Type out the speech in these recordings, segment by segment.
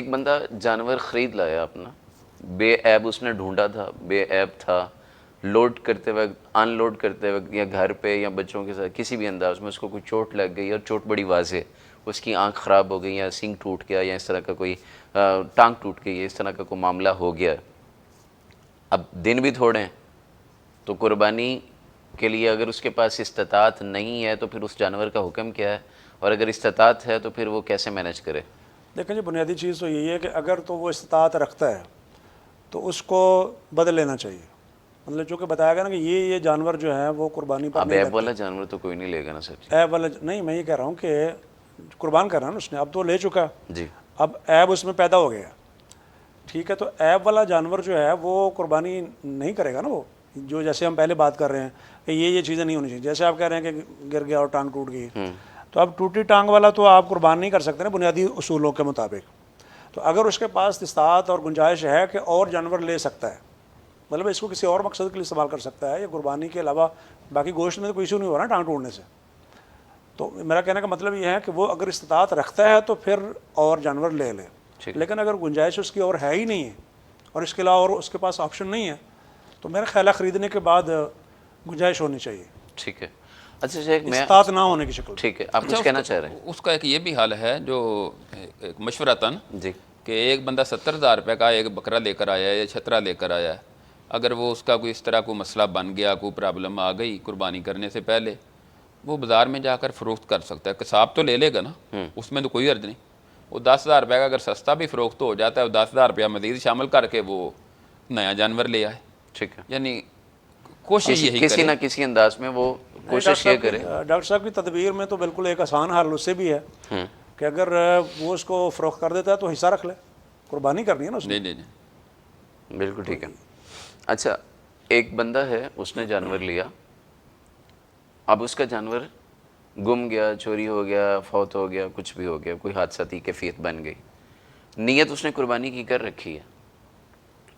एक बंदा जानवर ख़रीद लाया अपना, बेऐब उसने ढूंढा था, बेऐब था, लोड करते वक्त, अनलोड करते वक्त या घर पे या बच्चों के साथ किसी भी अंदाज में उसको कोई चोट लग गई और चोट बड़ी वाज़ेह, उसकी आंख ख़राब हो गई या सींग टूट गया या इस तरह का कोई टांग टूट गई, इस तरह का कोई मामला हो गया। अब दिन भी थोड़े हैं, तो कुर्बानी के लिए अगर उसके पास इस्तात नहीं है तो फिर उस जानवर का हुक्म क्या है, और अगर इस्तात है तो फिर वो कैसे मैनेज करे? देखें जी, बुनियादी चीज़ तो यही है कि अगर तो वो इस्तात रखता है तो उसको बदल लेना चाहिए। मतलब चूँकि बताया गया ना कि ये जानवर जो है वो कुर्बानी पर अब नहीं ऐब लगते। वाला जानवर तो कोई नहीं लेगा ना सर जी। ऐब वाला नहीं, मैं ये कह रहा हूँ कि कुर्बान कर रहा है ना उसने, अब तो ले चुका, जी अब ऐब उसमें पैदा हो गया, ठीक है। तो ऐब वाला जानवर जो है वो कुर्बानी नहीं करेगा ना। वो जो जैसे हम पहले बात कर रहे हैं कि ये चीज़ें नहीं होनी चाहिए, जैसे आप कह रहे हैं कि गिर गया और टांग टूट गई, तो अब टूटी टांग वाला तो आप कुर्बान नहीं कर सकते ना बुनियादी उसूलों के मुताबिक। तो अगर उसके पास इस्तात और गुंजाइश है कि और जानवर ले सकता है, मतलब इसको किसी और मकसद के लिए इस्तेमाल कर सकता है, या कुर्बानी के अलावा बाकी गोश्त में तो कोई इशू नहीं हो रहा टांग टूटने से। तो मेरा कहने का मतलब ये है कि वो अगर इस्तात रखता है तो फिर और जानवर ले ले, लेकिन अगर गुंजाइश उसकी और है ही नहीं है और इसके अलावा और उसके पास ऑप्शन नहीं है, तो मेरा ख्याल है ख़रीदने के बाद गुंजाइश होनी चाहिए। ठीक है। अच्छा शेख, मैं इस्तात ना होने की शक्ल। ठीक है, आप कुछ कहना चाह रहे हैं? उसका एक ये भी हाल है जो एक मशवरा था ना जी कि एक बंदा 70,000 रुपये का एक बकरा लेकर आया है या छतरा लेकर आया है, अगर वो उसका कोई इस तरह कोई मसला बन गया, कोई प्रॉब्लम आ गई कुर्बानी करने से पहले, वो बाज़ार में जाकर फ़रोख्त कर सकता है। कसाब तो ले लेगा ना, उसमें तो कोई अर्ज नहीं। वो 10,000 रुपये का अगर सस्ता भी फ़रोख्त हो जाता है, वो 10,000 रुपया मज़ीद शामिल करके वो नया जानवर ले आए। ठीक है, यानी कोशिश यही किसी करे ना किसी अंदाज में वो कोशिश ये करे। डॉक्टर साहब की तदबीर में तो बिल्कुल एक आसान हल उससे भी है कि अगर वो उसको फ़रोख्त कर देता है तो हिस्सा रख ले, कुर्बानी करनी है ना उसने। नहीं नहीं नहीं, बिल्कुल ठीक है। अच्छा, एक बंदा है, उसने जानवर लिया, अब उसका जानवर गुम गया, चोरी हो गया, फौत हो गया, कुछ भी हो गया, कोई हादसाती कैफियत बन गई, नीयत उसने कुर्बानी की कर रखी है,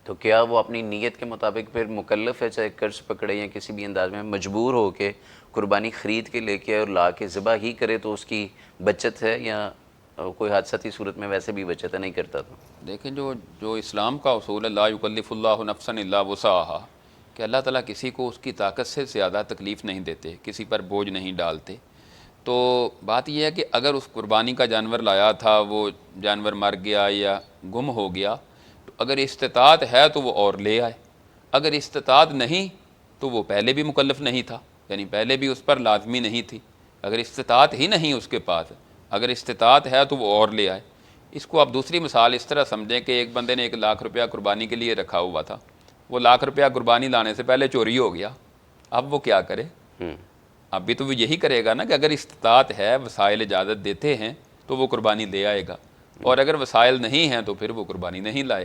तो क्या वो अपनी नीयत के मुताबिक फिर मुकल्लफ़ है, चाहे कर्ज पकड़े या किसी भी अंदाज में मजबूर हो के कुर्बानी ख़रीद के लेके और ला के ज़िबा ही करे तो उसकी बचत है, या कोई हादसाती सूरत में वैसे भी बचत है नहीं करता? तो देखें जो इस्लाम का उसूल है, ला युकल्लिफुल्लाहु नफ्सन इल्ला वुसअहा, कि अल्लाह ताला किसी को उसकी ताकत से ज़्यादा तकलीफ़ नहीं देते, किसी पर बोझ नहीं डालते। तो बात यह है कि अगर उस कुर्बानी का जानवर लाया था, वो जानवर मर गया या गुम हो गया, तो अगर इस्तिताअत है तो वो और ले आए, अगर इस्तिताअत नहीं तो वो पहले भी मुकल्लफ़ नहीं था, यानी पहले भी उस पर लाजमी नहीं थी। अगर इस्तिताअत ही नहीं उसके पास, अगर इस्तिताअत है तो वो और ले आए। इसको आप दूसरी मिसाल इस तरह समझें कि एक बंदे ने 1,00,000 रुपया कुर्बानी के लिए रखा हुआ था, वो 1,00,000 रुपया कुर्बानी लाने से पहले चोरी हो गया, अब वो क्या करे? अब भी तो वो यही करेगा ना कि अगर इस्तात है, वसाइल इजाज़त देते हैं तो वो कुर्बानी ले आएगा, और अगर वसाइल नहीं हैं तो फिर वो कुर्बानी नहीं लाएगा।